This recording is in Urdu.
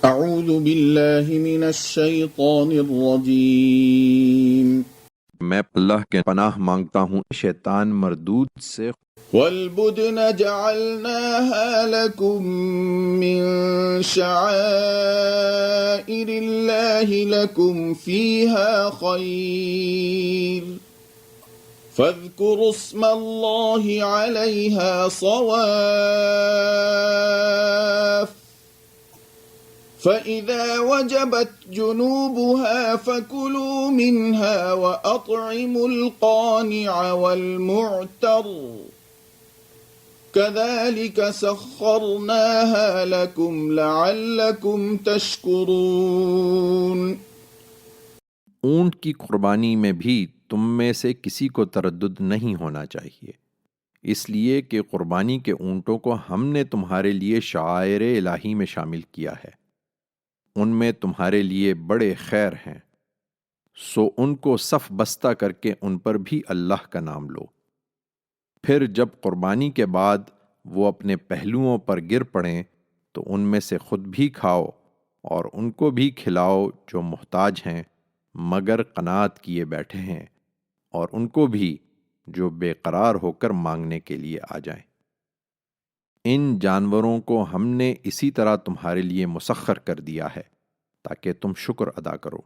اعوذ باللہ من الشیطان الرجیم میں اللہ کے پناہ مانگتا ہوں شیطان مردود سے۔ والبدن جعلناها لكم من شعائر الله لكم فيها خير فاذكروا اسم الله عليها صواف فإذا وجبت جنوبها فكلوا منها وأطعموا القانع والمعتر كذلك سخرناها لكم لعلكم تشكرون۔ اونٹ کی قربانی میں بھی تم میں سے کسی کو تردد نہیں ہونا چاہیے، اس لیے کہ قربانی کے اونٹوں کو ہم نے تمہارے لیے شعائر الہی میں شامل کیا ہے، ان میں تمہارے لیے بڑے خیر ہیں، سو ان کو صف بستہ کر کے ان پر بھی اللہ کا نام لو۔ پھر جب قربانی کے بعد وہ اپنے پہلوؤں پر گر پڑیں تو ان میں سے خود بھی کھاؤ اور ان کو بھی کھلاؤ جو محتاج ہیں مگر قناعت کیے بیٹھے ہیں، اور ان کو بھی جو بے قرار ہو کر مانگنے کے لیے آ جائیں۔ ان جانوروں کو ہم نے اسی طرح تمہارے لیے مسخر کر دیا ہے تاکہ تم شکر ادا کرو۔